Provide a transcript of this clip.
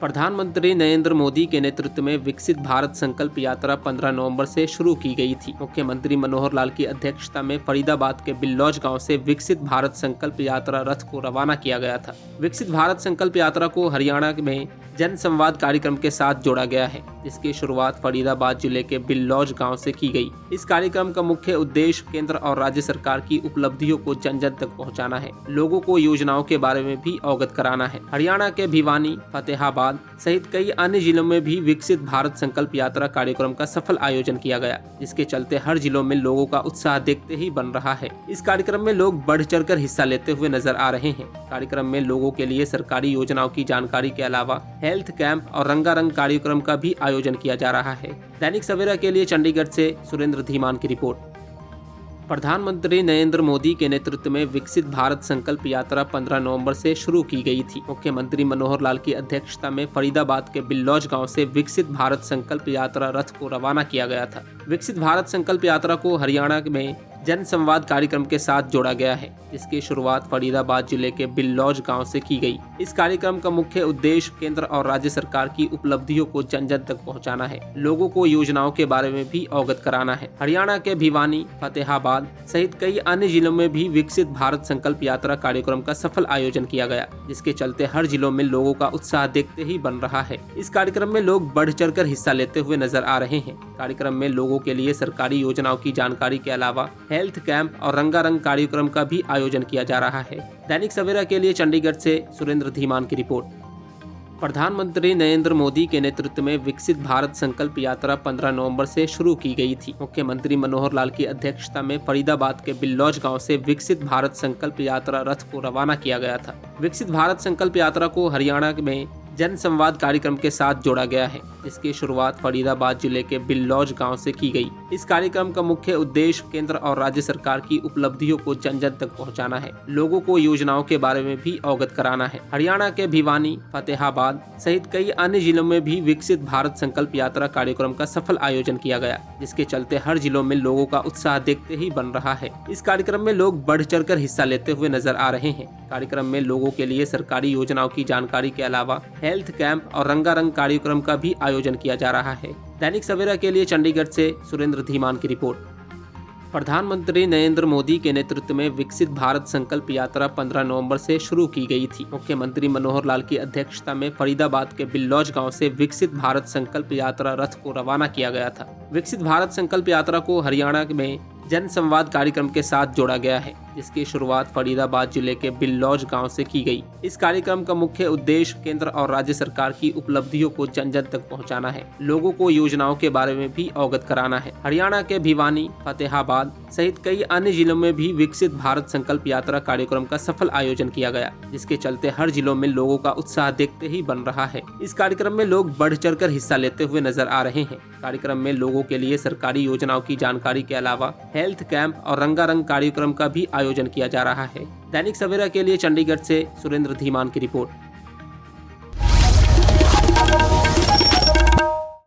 प्रधानमंत्री नरेंद्र मोदी के नेतृत्व में विकसित भारत संकल्प यात्रा 15 नवंबर से शुरू की गई थी। मुख्यमंत्री मनोहर लाल की अध्यक्षता में फरीदाबाद के बिल्लौज गांव से विकसित भारत संकल्प यात्रा रथ को रवाना किया गया था। विकसित भारत संकल्प यात्रा को हरियाणा में जन संवाद कार्यक्रम के साथ जोड़ा गया है, जिसकी शुरुआत फरीदाबाद जिले के बिल्लौज गांव से की गई। इस कार्यक्रम का मुख्य उद्देश्य केंद्र और राज्य सरकार की उपलब्धियों को जन जन तक पहुंचाना है, लोगों को योजनाओं के बारे में भी अवगत कराना है। हरियाणा के भिवानी, फतेहाबाद सहित कई अन्य जिलों में भी विकसित भारत संकल्प यात्रा कार्यक्रम का सफल आयोजन किया गया, जिसके चलते हर जिलों में लोगों का उत्साह देखते ही बन रहा है। इस कार्यक्रम में लोग बढ़ चढ़कर हिस्सा लेते हुए नजर आ रहे हैं। कार्यक्रम में लोगों के लिए सरकारी योजनाओं की जानकारी के अलावा हेल्थ कैंप और रंगारंग कार्यक्रम का भी आयोजन किया जा रहा है। दैनिक सवेरा के लिए चंडीगढ़ से सुरेंद्र धीमान की रिपोर्ट। प्रधानमंत्री नरेंद्र मोदी के नेतृत्व में विकसित भारत संकल्प यात्रा 15 नवंबर से शुरू की गई थी। मुख्यमंत्री मनोहर लाल की अध्यक्षता में फरीदाबाद के बिल्लौज गांव से विकसित भारत संकल्प यात्रा रथ को रवाना किया गया था। विकसित भारत संकल्प यात्रा को हरियाणा में जन संवाद कार्यक्रम के साथ जोड़ा गया है, जिसकी शुरुआत फरीदाबाद जिले के बिल्लौज गांव से की गई। इस कार्यक्रम का मुख्य उद्देश्य केंद्र और राज्य सरकार की उपलब्धियों को जन जन तक पहुंचाना है, लोगों को योजनाओं के बारे में भी अवगत कराना है। हरियाणा के भिवानी, फतेहाबाद सहित कई अन्य जिलों में भी विकसित भारत संकल्प यात्रा कार्यक्रम का सफल आयोजन किया गया, जिसके चलते हर जिलों में लोगों का उत्साह देखते ही बन रहा है। इस कार्यक्रम में लोग बढ़ चढ़कर हिस्सा लेते हुए नजर आ रहे हैं। कार्यक्रम में लोगों के लिए सरकारी योजनाओं की जानकारी के अलावा हेल्थ कैंप और रंगारंग कार्यक्रम का भी आयोजन किया जा रहा है। दैनिक सवेरा के लिए चंडीगढ़ से सुरेंद्र धीमान की रिपोर्ट। प्रधानमंत्री नरेंद्र मोदी के नेतृत्व में विकसित भारत संकल्प यात्रा 15 नवंबर से शुरू की गई थी। मुख्यमंत्री मनोहर लाल की अध्यक्षता में फरीदाबाद के बिल्लौज गांव से विकसित भारत संकल्प यात्रा रथ को रवाना किया गया था। विकसित भारत संकल्प यात्रा को हरियाणा में जन संवाद कार्यक्रम के साथ जोड़ा गया है, जिसकी शुरुआत फरीदाबाद जिले के बिल्लौज गांव से की गई। इस कार्यक्रम का मुख्य उद्देश्य केंद्र और राज्य सरकार की उपलब्धियों को जन जन तक पहुंचाना है, लोगों को योजनाओं के बारे में भी अवगत कराना है। हरियाणा के भिवानी, फतेहाबाद सहित कई अन्य जिलों में भी विकसित भारत संकल्प यात्रा कार्यक्रम का सफल आयोजन किया गया, जिसके चलते हर जिलों में लोगों का उत्साह देखते ही बन रहा है। इस कार्यक्रम में लोग बढ़ चढ़कर हिस्सा लेते हुए नजर आ रहे हैं। कार्यक्रम में लोगों के लिए सरकारी योजनाओं की जानकारी के अलावा हेल्थ कैंप और रंगारंग कार्यक्रम का भी आयोजन किया जा रहा है। दैनिक सवेरा के लिए चंडीगढ़ से सुरेंद्र धीमान की रिपोर्ट। प्रधानमंत्री नरेंद्र मोदी के नेतृत्व में विकसित भारत संकल्प यात्रा 15 नवंबर से शुरू की गई थी। मुख्यमंत्री मनोहर लाल की अध्यक्षता में फरीदाबाद के बिल्लौज गांव से विकसित भारत संकल्प यात्रा रथ को रवाना किया गया था। विकसित भारत संकल्प यात्रा को हरियाणा में जन संवाद कार्यक्रम के साथ जोड़ा गया है, जिसकी शुरुआत फरीदाबाद जिले के बिल्लौज गांव से की गई। इस कार्यक्रम का मुख्य उद्देश्य केंद्र और राज्य सरकार की उपलब्धियों को जन जन तक पहुंचाना है, लोगों को योजनाओं के बारे में भी अवगत कराना है। हरियाणा के भिवानी, फतेहाबाद सहित कई अन्य जिलों में भी विकसित भारत संकल्प यात्रा कार्यक्रम का सफल आयोजन किया गया, जिसके चलते हर जिलों में लोगों का उत्साह देखते ही बन रहा है। इस कार्यक्रम में लोग बढ़ चढ़कर हिस्सा लेते हुए नजर आ रहे हैं। कार्यक्रम में लोगों के लिए सरकारी योजनाओं की जानकारी के अलावा हेल्थ कैंप और रंगारंग कार्यक्रम का भी आयोजन किया जा रहा है। दैनिक सवेरा के लिए चंडीगढ़ से सुरेंद्र धीमान की रिपोर्ट।